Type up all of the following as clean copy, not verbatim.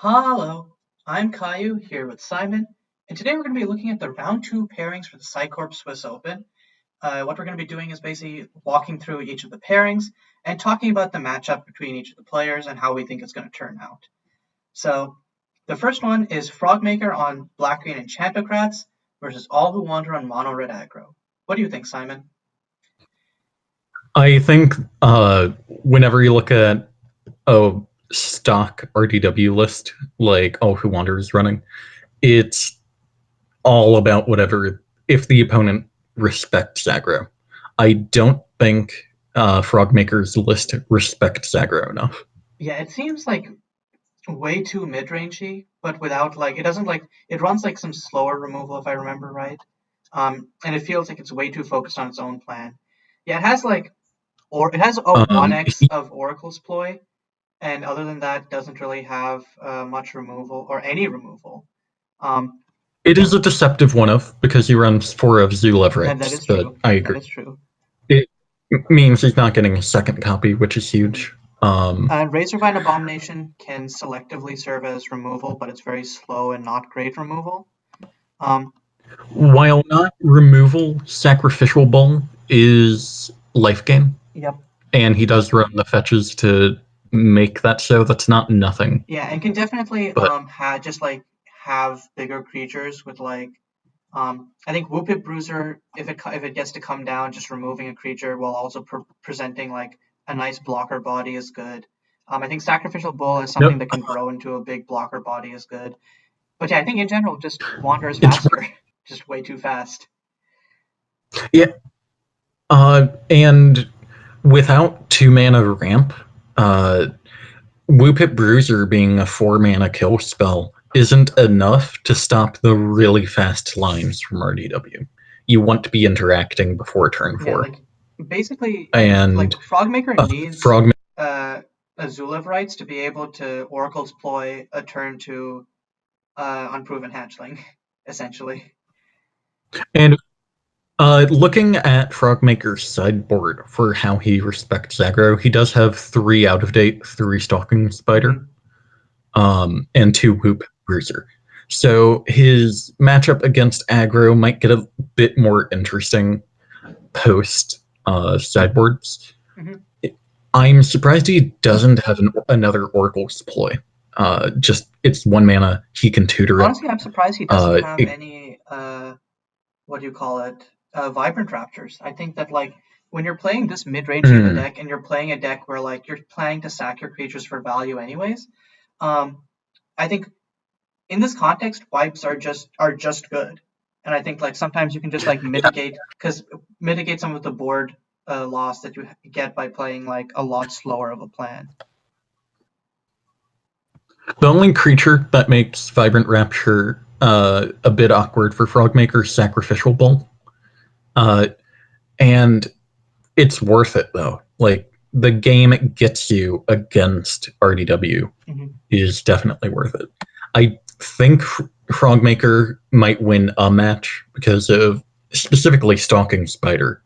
Hello, I'm Kayiu here with Simon, and today we're going to be looking at the round two pairings for the Cycorp Swiss Open. What we're going to be doing is basically walking through each of the pairings and talking about the matchup between each of the players and how we think it's going to turn out. So, the first one is Frogmaker on Black Green Enchantocrats versus All Who Wander on Mono Red Aggro. What do you think, Simon? I think whenever you look at a stock RDW list, like All Who Wander is running, it's all about whatever, if the opponent respects aggro. I don't think Frogmaker's list respects aggro enough. Yeah, it seems like way too mid-rangey, but without it doesn't it runs like some slower removal if I remember right. And it feels like it's way too focused on its own plan. Yeah, it has a Um, 1x of Oracle's ploy, and other than that, doesn't really have much removal or any removal. it is a deceptive one-of because he runs 4 of Zoo That Leverates, is but true. I That agree. is true. It means he's not getting a second copy, which is huge. Razorvine Abomination can selectively serve as removal, but it's very slow and not great removal. While not removal, Sacrificial Bull is life gain. Yep. And he does run the fetches to make that so. That's not nothing. Yeah, and can definitely But have bigger creatures with I think Whoopit Bruiser, if it gets to come down, just removing a creature while also presenting like a nice blocker body is good. I think Sacrificial Bull is something nope, that can grow into a big blocker body is good. But yeah, I think in general, just Wander is it's faster, just way too fast. yeah. And without 2 mana ramp, Whoopit Bruiser being a 4 mana kill spell isn't enough to stop the really fast lines from RDW. You want to be interacting before turn 4. Yeah, like basically, like and Frogmaker needs Frog Azulav rights to be able to Oracle's ploy a turn to Unproven Hatchling, essentially. and looking at Frogmaker's sideboard for how he respects aggro, he does have 3 out of date, 3 Stalking Spider, and 2 Whoop Bruiser. So his matchup against aggro might get a bit more interesting post sideboards. I'm surprised he doesn't have another Oracle's ploy. Just it's 1 mana, he can tutor it. Honestly, I'm surprised he doesn't have any what do you call it? Vibrant Raptors. I think that when you're playing this mid-range of a deck and you're playing a deck where you're planning to sack your creatures for value anyways, I think in this context wipes are just good. And I think sometimes you can just mitigate some of the board loss that you get by playing a lot slower of a plan. The only creature that makes Vibrant Rapture a bit awkward for Frogmaker is Sacrificial Bull. And it's worth it, though. Like, the game it gets you against RDW is definitely worth it. I think Frogmaker might win a match because of specifically Stalking Spider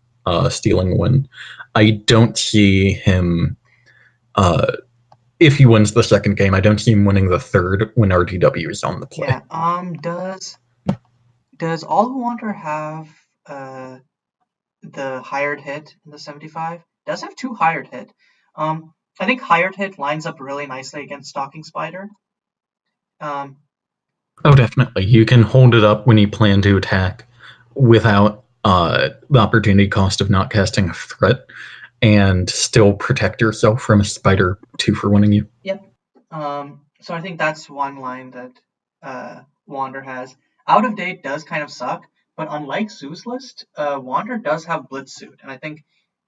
stealing a win. I don't see him... if he wins the second game, I don't see him winning the third when RDW is on the play. Yeah. Does All Who Wander have the hired hit in the 75? Does have 2 hired hit. I think hired hit lines up really nicely against Stalking Spider. Oh, definitely. You can hold it up when you plan to attack without the opportunity cost of not casting a threat, and still protect yourself from a spider 2-for-1ing you. Yep. So I think that's one line that Wander has. Out of date does kind of suck, but unlike Zoo's list, Wander does have Blitz Suit, and I think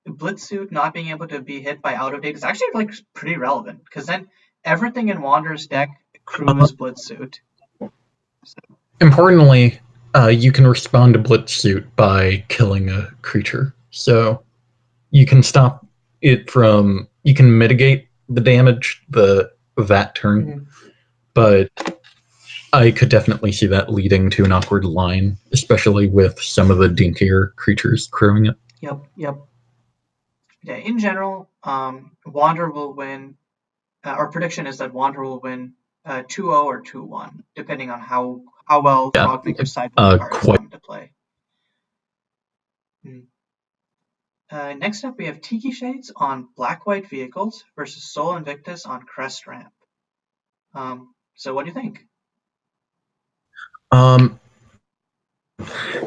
Blitz Suit not being able to be hit by out of date is actually pretty relevant because then everything in Wander's deck accrues Blitz Suit. So. Importantly, you can respond to Blitz Suit by killing a creature, so you can stop it from. You can mitigate the damage that turn, but I could definitely see that leading to an awkward line, especially with some of the dinkier creatures crewing it. Yep. Yeah, in general, Wander will win. Our prediction is that Wander will win 2-0 or 2-1, depending on how well Frogmaker's sideboard cards quite. come into play. Next up, we have Tiki Shades on Black-White Vehicles versus Sol Invictus on Crest Ramp. So what do you think?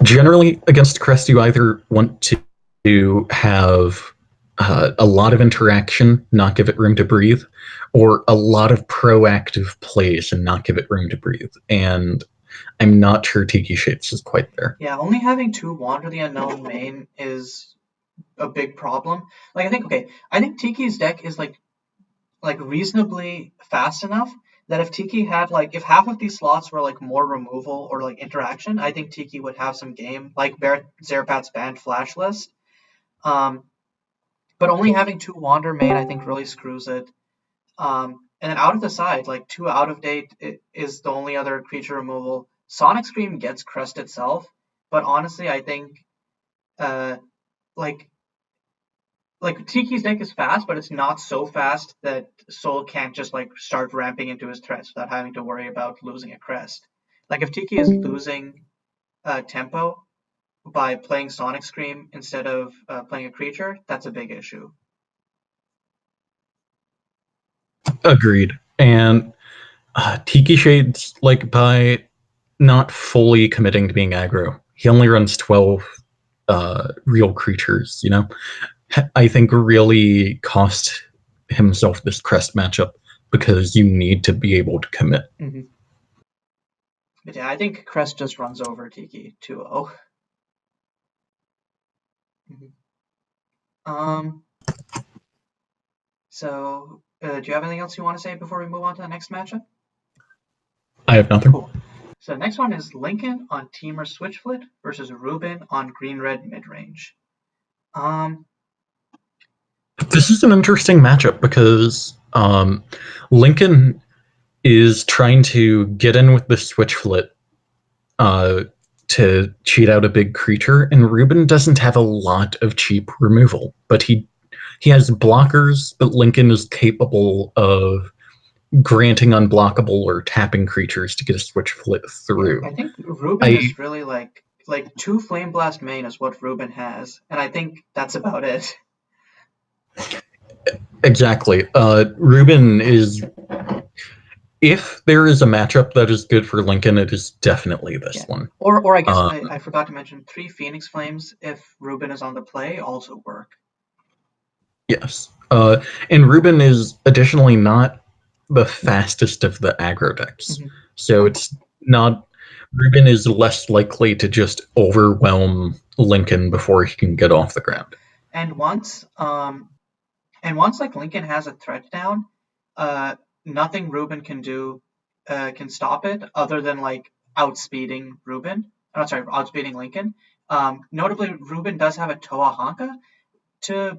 Generally, against Crest, you either want to have a lot of interaction, not give it room to breathe, or a lot of proactive plays and not give it room to breathe. And I'm not sure Tiki Shades is quite there. Yeah, only having 2 Wander the Unknown main is a big problem. Like, I think Tiki's deck is like reasonably fast enough that if Tiki had if half of these slots were like more removal or like interaction, I think Tiki would have some game, like Zarapat's banned flash list. But only having 2 Wander main, I think, really screws it. And then out of the side, like 2 Out of Date is the only other creature removal. Sonic Scream gets Crest itself, but honestly, I think like Tiki's deck is fast, but it's not so fast that Sol can't just like start ramping into his threats without having to worry about losing a crest. Like if Tiki is losing tempo by playing Sonic Scream instead of playing a creature, that's a big issue. Agreed. And Tiki Shades, like by not fully committing to being aggro, he only runs 12 real creatures, you know? I think really cost himself this Crest matchup because you need to be able to commit. Mm-hmm. But yeah, I think Crest just runs over Tiki 2-0. Mm-hmm. So, do you have anything else you want to say before we move on to the next matchup? I have nothing. Cool. So next one is Lincoln on Teamer Switchfoot versus Ruben on Green-Red Midrange. This is an interesting matchup because Lincoln is trying to get in with the Switchfoot to cheat out a big creature, and Ruben doesn't have a lot of cheap removal, but he has blockers, but Lincoln is capable of granting unblockable or tapping creatures to get a Switchfoot through. Yeah, I think Ruben is really like 2 Flame Blast main is what Ruben has, and I think that's about it. Exactly. Ruben is... If there is a matchup that is good for Lincoln, it is definitely this one. Or I guess I forgot to mention 3 Phoenix Flames if Ruben is on the play also work. Yes. And Ruben is additionally not the fastest of the aggro decks. Mm-hmm. So it's not... Ruben is less likely to just overwhelm Lincoln before he can get off the ground. And once like Lincoln has a threat down, nothing Ruben can do can stop it other than like outspeeding outspeeding Lincoln. Notably, Ruben does have a Toa Hanka,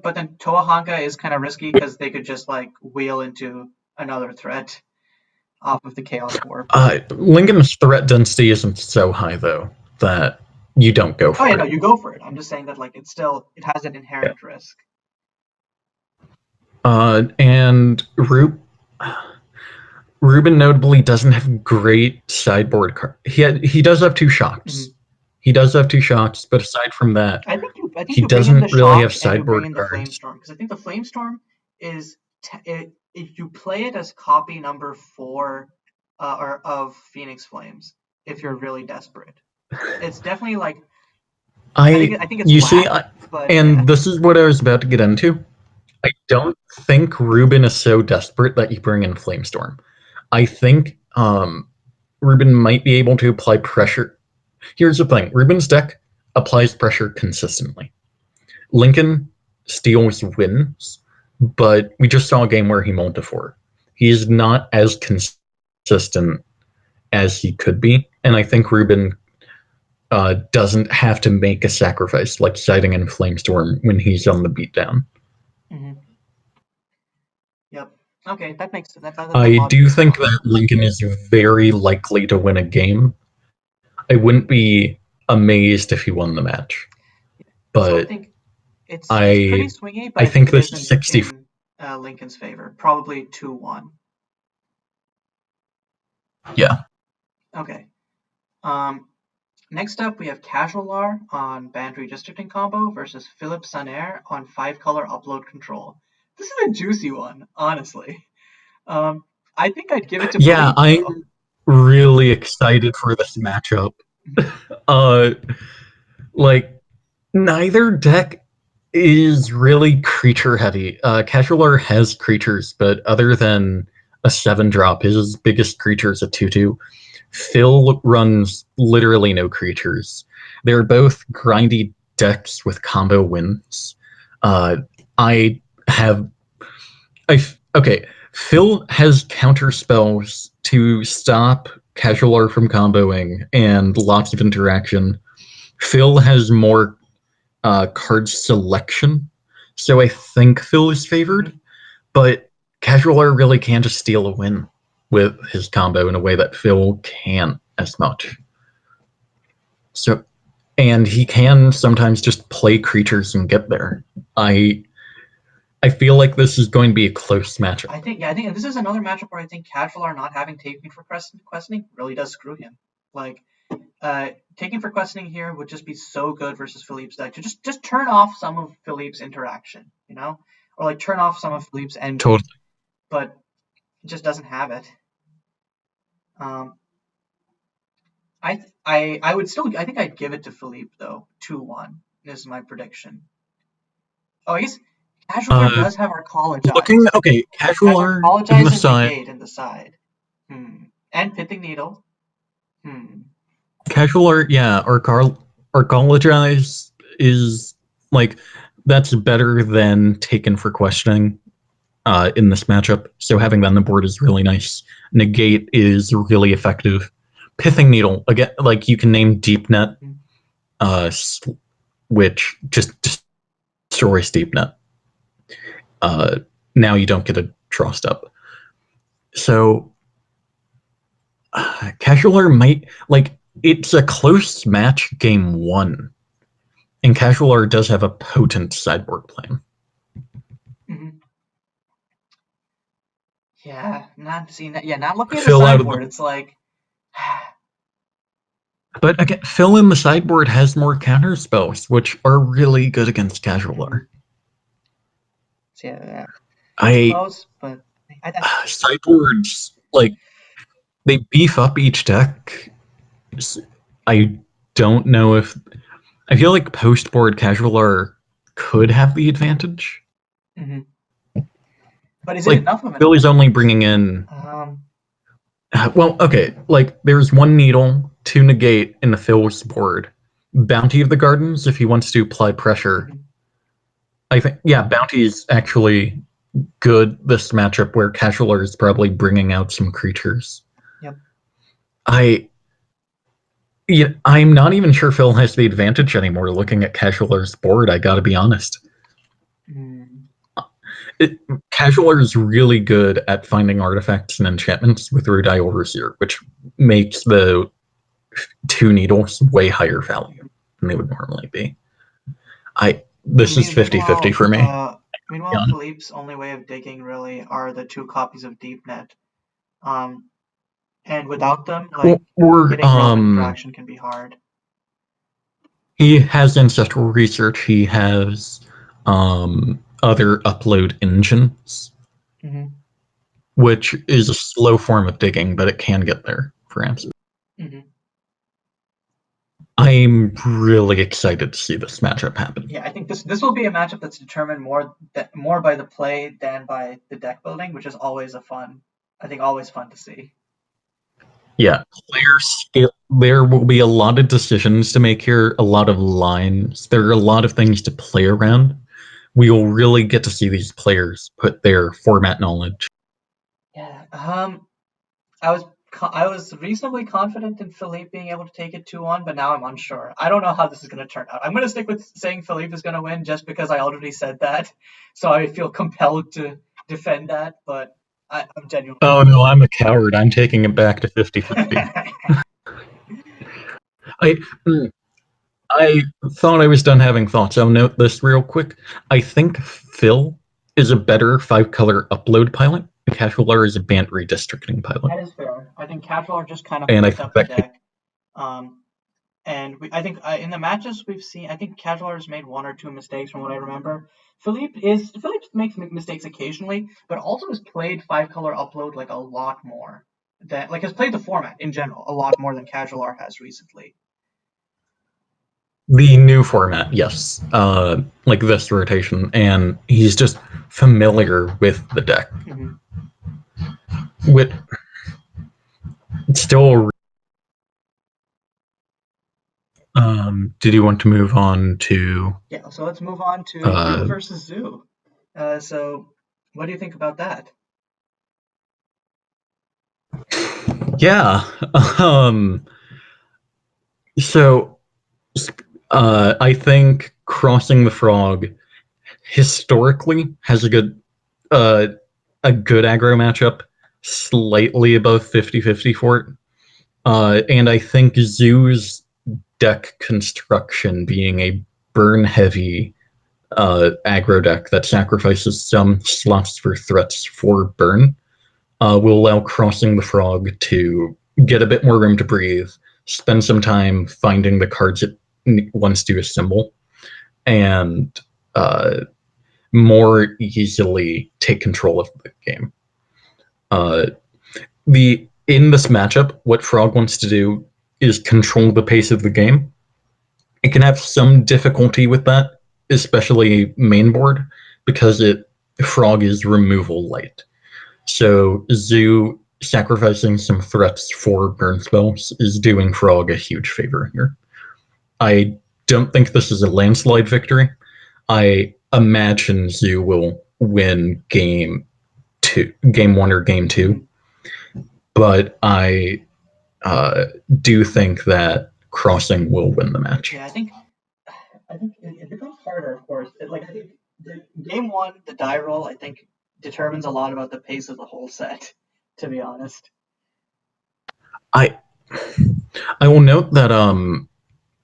but then Toa Hanka is kind of risky because they could just like wheel into another threat off of the Chaos Warp. Lincoln's threat density isn't so high though that you don't go for it. Oh yeah, no, you go for it. I'm just saying that like it has an inherent risk. And Ruben notably doesn't have great sideboard cards. He does have 2 shocks. Mm-hmm. He does have 2 shocks, but aside from that, I think he doesn't really have sideboard cards. The Flamestorm, because I think the Flamestorm is if you play it as copy number 4 or of Phoenix Flames, if you're really desperate, it's definitely like I think it's you whack, see, this is what I was about to get into. I don't think Ruben is so desperate that you bring in Flamestorm. I think Ruben might be able to apply pressure. Here's the thing. Ruben's deck applies pressure consistently. Lincoln steals wins, but we just saw a game where he mulled to 4. He's not as consistent as he could be, and I think Ruben doesn't have to make a sacrifice like siding in Flamestorm when he's on the beatdown. Mm-hmm. Yep. Okay, that makes sense. I do think that Lincoln is very likely to win a game. I wouldn't be amazed if he won the match. But so I think it's pretty swingy, but I think this is 60 in Lincoln's favor. Probably 2-1. Yeah. Okay. Next up, we have Casualar on band redistricting combo versus Philip Sunair on 5-color upload control. This is a juicy one, honestly. I think I'd give it to Yeah, Philippe, though. I'm really excited for this matchup. uh, like, neither deck is really creature heavy. Casualar has creatures, but other than a 7-drop, his biggest creature is a 2/2. Phil runs literally no creatures. They're both grindy decks with combo wins. Uh, I have. Okay. Phil has counter spells to stop Casualar from comboing and lots of interaction. Phil has more card selection, so I think Phil is favored. Mm-hmm. But Casualar really can just steal a win with his combo in a way that Phil can't as much. So, and he can sometimes just play creatures and get there. I feel like this is going to be a close matchup. I think this is another matchup where I think Casualar not having Taking for Questioning really does screw him. Like, Taking for Questioning here would just be so good versus Philippe's deck to just turn off some of Philippe's interaction, or like turn off some of Philippe's end. Totally. But it just doesn't have it. I would still, I think I'd give it to Philippe though. 2-1 is my prediction. Oh, I guess Casualar does have Arcologize. Okay, Casualar in the side. Negate in the side. And Pithing Needle. Casualar, yeah, Arcologize is like that's better than Taken for Questioning in this matchup. So having that on the board is really nice. Negate is really effective. Pithing Needle, again, like you can name Deep Net, which just destroys Deep Net. Now you don't get a draw step. So Casualar might like it's a close match game 1. And Casualar does have a potent sideboard plan. Yeah, not seeing that. Yeah, not looking at the Phil sideboard. It's like. But again, Phil in the sideboard has more counter spells, which are really good against Casualar. Yeah. Close, but sideboards like they beef up each deck. I don't know if I feel like post board Casualar could have the advantage. But is it enough of an Phil is only bringing in. Well, okay, like there's 1 needle, 2 negate in the Phil's board. Bounty of the Gardens if he wants to apply pressure. I think, yeah, Bounty is actually good this matchup where Casualar is probably bringing out some creatures. Yep. I'm not even sure Phil has the advantage anymore looking at Casualar's board, I gotta be honest. Casualar is really good at finding artifacts and enchantments with Rudai Overseer, which makes the 2 needles way higher value than they would normally be. This is 50-50 for me. Meanwhile, Philippe's only way of digging really are the 2 copies of Deep Net. And without them, like getting interaction can be hard. He has Ancestral Research, he has other upload engines, which is a slow form of digging, but it can get there for answers. I'm really excited to see this matchup happen. Yeah, I think this will be a matchup that's determined more by the play than by the deck building, which is always fun to see. Yeah, player skill. There will be a lot of decisions to make here, a lot of lines. There are a lot of things to play around. We will really get to see these players put their format knowledge. Yeah, I was reasonably confident in Philippe being able to take it 2-1, but now I'm unsure. I don't know how this is going to turn out. I'm going to stick with saying Philippe is going to win just because I already said that, so I feel compelled to defend that, but I'm genuinely... Oh no, I'm a coward. I'm taking it back to 50-50. I thought I was done having thoughts. I'll note this real quick. I think Phil is a better 5-color upload pilot Casualar is a Bant redistricting pilot. That is fair. I think Casualar just kind of And fucked up the deck. And I think in the matches we've seen, I think Casualar's made 1 or 2 mistakes from what I remember. Philippe makes mistakes occasionally, but also has played 5-color upload like a lot more. Has played the format in general a lot more than Casualar has recently. The new format, yes. Like this rotation, and he's just familiar with the deck. With still, did you want to move on to? Yeah, so let's move on to Yu versus Zoo. So, what do you think about that? Yeah. So, I think Crossing the Frog historically has a good aggro matchup, slightly above 50-50 for it. And I think Zoo's deck construction being a burn-heavy aggro deck that sacrifices some slots for threats for burn will allow Crossing the Frog to get a bit more room to breathe, spend some time finding the cards it wants to assemble, and more easily take control of the game. In this matchup, what Frog wants to do is control the pace of the game. It can have some difficulty with that, especially main board, because Frog is removal light. So Zoo sacrificing some threats for burn spells is doing Frog a huge favor here. I don't think this is a landslide victory. I imagine Zoo will win game 1 or game 2. But I do think that Crossing will win the match. Yeah, I think it becomes harder, of course. I think game 1, the die roll, I think determines a lot about the pace of the whole set. To be honest, I will note that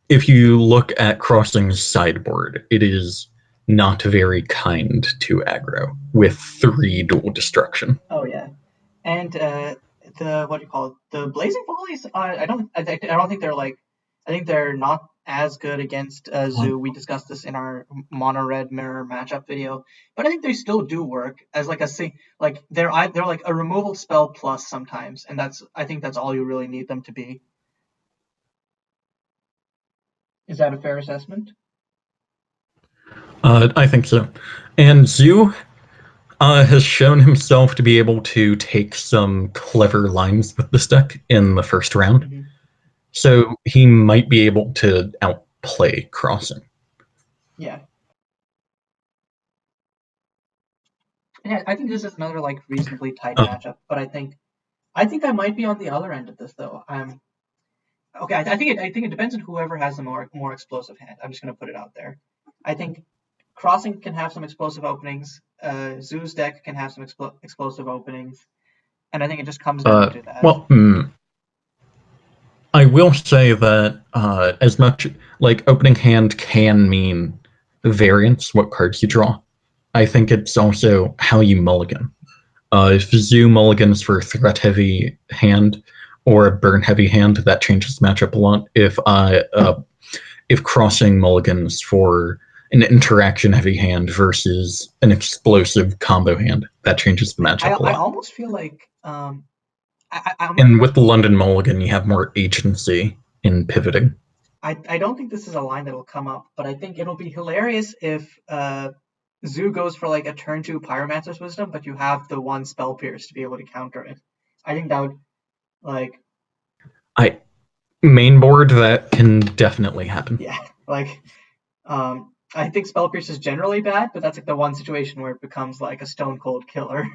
if you look at Crossing's sideboard, it is not very kind to aggro with 3 dual destruction. Oh yeah, and the what do you call it? The Blazing Volleys. I don't think they're like. I think they're not as good against Zoo. We discussed this in our mono red mirror matchup video, but I think they still do work as they're like a removal spell plus sometimes, and I think that's all you really need them to be. Is that a fair assessment? I think so. And Zoo has shown himself to be able to take some clever lines with this deck in the first round. Mm-hmm. So he might be able to outplay Crossing. Yeah. Yeah, I think this is another reasonably tight matchup, but I think I might be on the other end of this though. Okay. I think it depends on whoever has the more explosive hand. I'm just gonna put it out there. I think Crossing can have some explosive openings. Zoo's deck can have some explosive openings, and I think it just comes down to that. Well, I will say that as much opening hand can mean variance, what cards you draw, I think it's also how you mulligan. If Zoo mulligans for a threat-heavy hand or a burn-heavy hand, that changes the matchup a lot. If Crossing mulligans for an interaction-heavy hand versus an explosive combo hand, that changes the matchup a lot. I almost feel like and with the London mulligan, you have more agency in pivoting. I don't think this is a line that will come up, but I think it'll be hilarious if Zoo goes for a turn 2 Pyromancer's Wisdom, but you have the 1 Spell Pierce to be able to counter it. I think that would main board, that can definitely happen. Yeah, I think Spell Pierce is generally bad, but that's the one situation where it becomes a stone cold killer.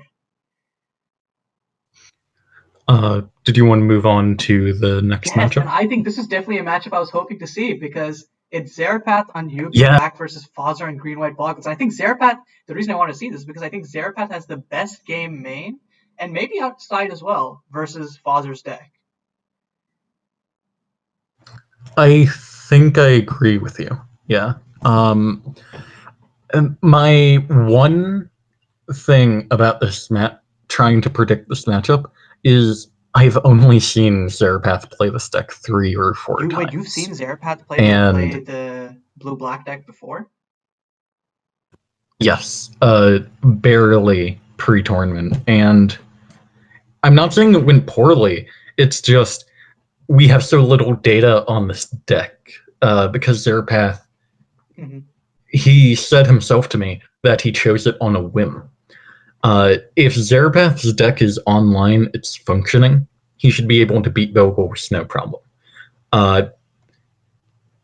Did you want to move on to the next matchup? And I think this is definitely a matchup I was hoping to see because it's Zerapath on Yugi back versus Fozzer and Green-White Boggles. I think Zerapath, the reason I want to see this is because I think Zerapath has the best game main, and maybe outside as well, versus Fozzer's deck. I think I agree with you. Yeah. My one thing about this trying to predict this matchup is I've only seen Zerapath play this deck 3 or 4 times. You've seen Zerapath play And the blue-black deck before? yes, barely pre-tournament. And I'm not saying it went poorly. It's just we have so little data on this deck because Zerapath, he said himself to me that he chose it on a whim. If Zerapath's deck is online, it's functioning, he should be able to beat Vogel with no problem.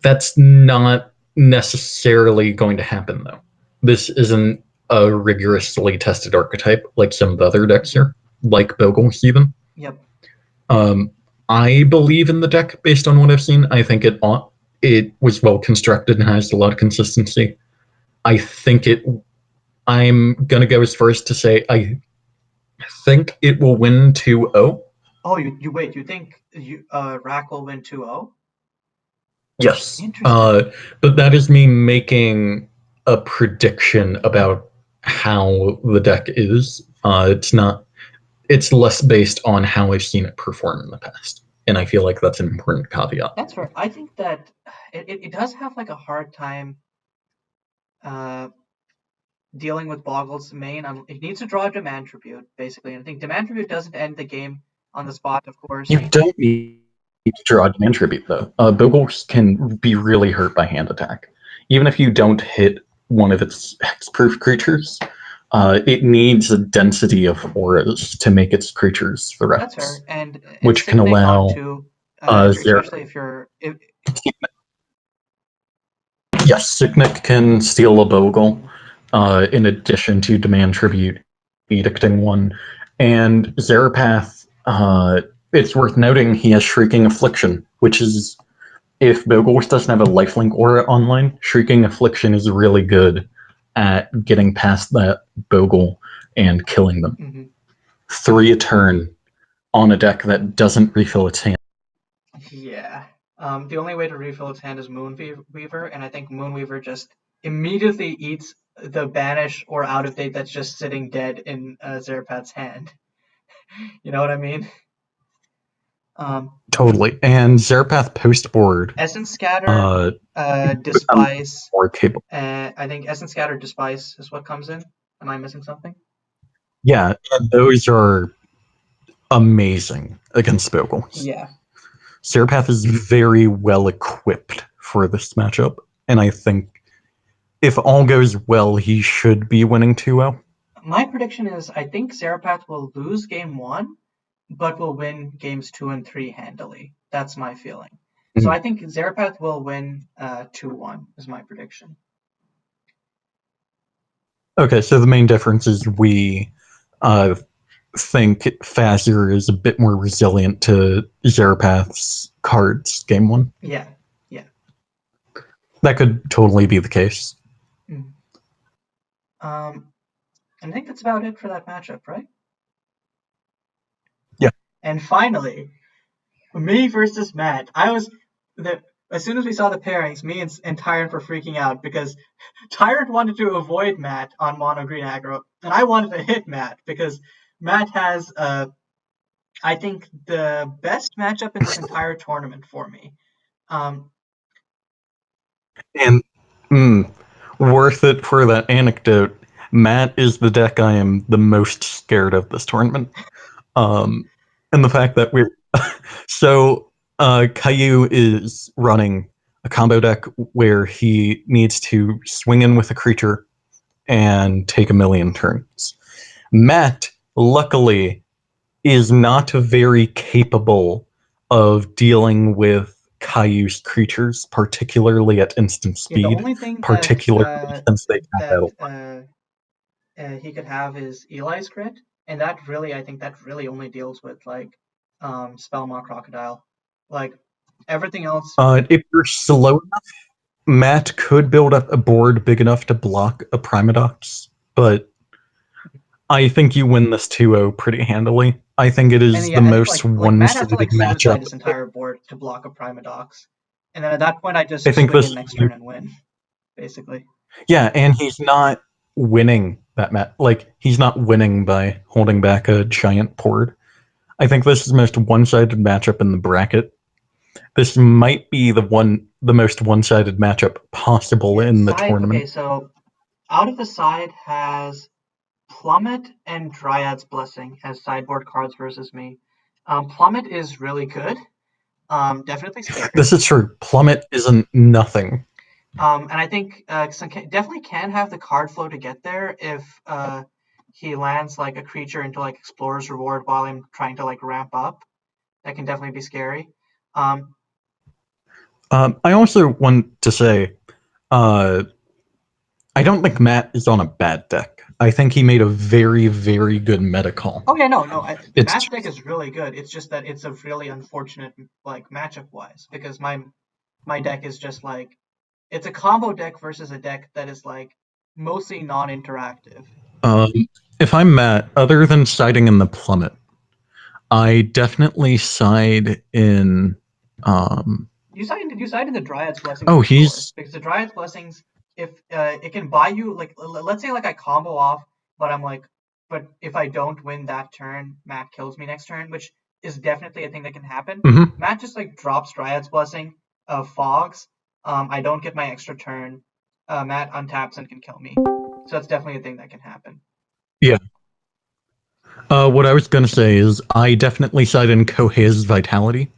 That's not necessarily going to happen, though. This isn't a rigorously tested archetype like some of the other decks here, like Vogel's even. Yep. I believe in the deck based on what I've seen. I think it was well constructed and has a lot of consistency. I'm gonna go as far as to say I think it will win 2-0. Oh, you think Rack will win 2-0? Yes. Interesting. But that is me making a prediction about how the deck is. It's less based on how I've seen it perform in the past. And I feel like that's an important caveat. That's fair. I think that it does have like a hard time dealing with Boggle's main. It needs to draw a demand tribute, basically. And I think demand tribute doesn't end the game on the spot, of course. You don't need to draw a demand tribute, though. Boggles can be really hurt by hand attack. Even if you don't hit one of its hexproof creatures, it needs a density of auras to make its creatures threats. That's fair. And which can allow especially if you're... Yes, Signet can steal a Bogle, in addition to demand tribute, edicting one. And Zerapath, it's worth noting he has Shrieking Affliction, which is, if Bogles doesn't have a lifelink aura online, Shrieking Affliction is really good at getting past that Bogle and killing them. 3 a turn on a deck that doesn't refill its hand. Yeah. The only way to refill its hand is Moonweaver, and I think Moonweaver just immediately eats the banish or out of date that's just sitting dead in Zerapath's hand. You know what I mean? Totally. And Zerapath post board. Essence Scatter, Despise. More capable. I think Essence Scatter, Despise is what comes in. Am I missing something? Yeah, and those are amazing against Bogle. Yeah. Zerapath is very well equipped for this matchup, and I think if all goes well, he should be winning 2-0. My prediction is I think Zerapath will lose game 1, but will win games 2 and 3 handily. That's my feeling. So I think Zerapath will win 2-1 is my prediction. Okay, so the main difference is we think Fazir is a bit more resilient to Zerapath's cards game 1. Yeah. That could totally be the case. And I think that's about it for that matchup, right? Yeah. And finally, me versus Matt. As soon as we saw the pairings, me and Tyrant were freaking out because Tyrant wanted to avoid Matt on mono green aggro, and I wanted to hit Matt because Matt has, I think, the best matchup in this entire tournament for me. And worth it for that anecdote, Matt is the deck I am the most scared of this tournament. And the fact that we're... So, Kayiu is running a combo deck where he needs to swing in with a creature and take a million turns. Matt, luckily, is not very capable of dealing with Kaiyu's creatures, particularly at instant speed. The only thing since they he could have is Eli's crit, and I think that really only deals with like Spellmaw Crocodile. Like everything else. If you're slow enough, Matt could build up a board big enough to block a Primadox, but I think you win this 2-0 pretty handily. I think it is the most one-sided matchup. Matt has to his entire board to block a Primadox, and then at that point I just swing in next turn and win, basically. Yeah, and he's not winning that match. Like, he's not winning by holding back a giant board. I think this is the most one-sided matchup in the bracket. This might be the most one-sided matchup possible in the tournament. Okay, so out of the side has Plummet and Dryad's Blessing as sideboard cards versus me. Plummet is really good. Definitely scary. This is true. Plummet isn't nothing. And I think definitely can have the card flow to get there if he lands like a creature into like Explorer's Reward while I'm trying to like ramp up. That can definitely be scary. I also want to say, I don't think Matt is on a bad deck. I think he made a very, very good meta call. Oh yeah, no. Matt's deck is really good. It's just that it's a really unfortunate like matchup wise because my deck is just like it's a combo deck versus a deck that is like mostly non-interactive. If I'm Matt, other than siding in the Plummet, I definitely side in. You side in the Dryad's Blessings. Oh, he's because the Dryad's Blessings, if it can buy you like let's say like I combo off, but if I don't win that turn, Matt kills me next turn, which is definitely a thing that can happen. Mhm. Matt just like drops Dryad's Blessing, fogs. I don't get my extra turn. Matt untaps and can kill me. So that's definitely a thing that can happen. Yeah. What I was gonna say is I definitely side in Kohei's Vitality.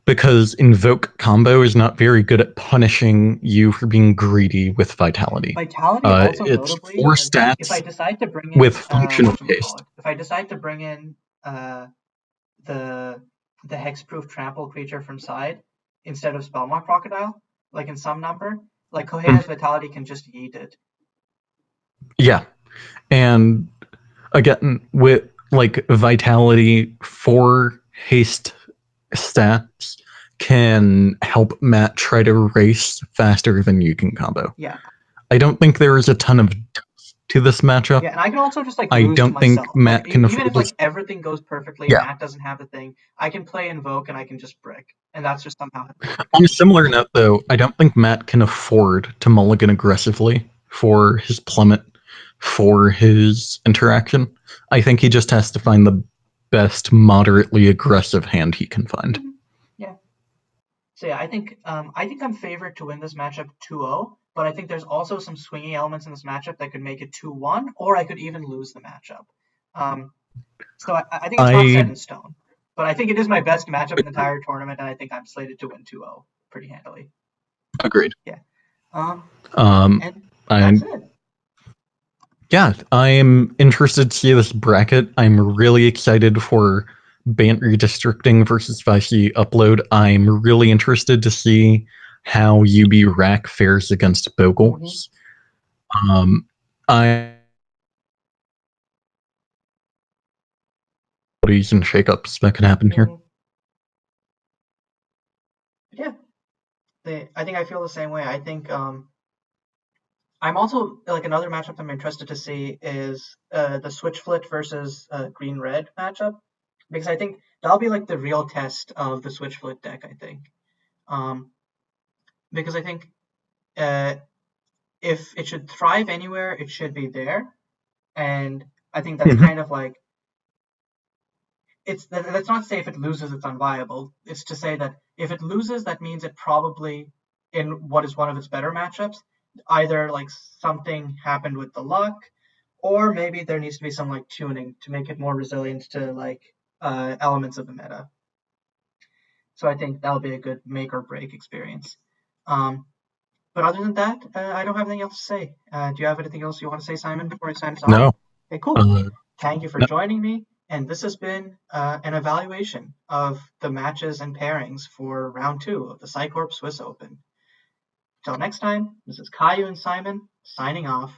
Because Invoke combo is not very good at punishing you for being greedy with Vitality. Vitality also it's notably, 4 like, stats if I decide to bring in with functional haste. if I decide to bring in the hexproof trample creature from side instead of Spellmark Crocodile, like in some number, like Kohei's Vitality can just eat it. Yeah, and again with like Vitality 4 haste stats can help Matt try to race faster than you can combo. Yeah. I don't think there is a ton of depth to this matchup. Yeah, and I can also just like I lose don't to think myself. Matt like, can even if like this. everything goes perfectly, Yeah. Matt doesn't have the thing. I can play Invoke and I can just brick, and that's just somehow. On a similar note, though, I don't think Matt can afford to mulligan aggressively for his Plummet, for his interaction. I think he just has to find the best moderately aggressive hand he can find. Mm-hmm. Yeah. So yeah, I think I'm favored to win this matchup 2-0, but I think there's also some swinging elements in this matchup that could make it 2-1, or I could even lose the matchup. So I think it's not set in stone, but I think it is my best matchup in the entire tournament, and I think I'm slated to win 2-0 pretty handily. Agreed. Yeah. And that's it. Yeah, I'm interested to see this bracket. I'm really excited for Bant redistricting versus Vici upload. I'm really interested to see how UB Rack fares against Bogles. I and shakeups that can happen here. Yeah, I think I feel the same way. I think I'm also like another matchup I'm interested to see is the Switch Flit versus Green Red matchup, because I think that'll be like the real test of the Switch Flit deck. I think, because I think if it should thrive anywhere, it should be there, and I think that's kind of like that's not to say if it loses it's unviable. It's to say that if it loses, that means it probably in what is one of its better matchups, either like something happened with the luck, or maybe there needs to be some like tuning to make it more resilient to like elements of the meta. So I think that'll be a good make or break experience. But other than that, I don't have anything else to say. Do you have anything else you want to say, Simon, before I sign us off? No. Okay, cool. Thank you for joining me. And this has been an evaluation of the matches and pairings for round 2 of the Cycorp Swiss Open. Till next time, this is Kayiu and Simon signing off.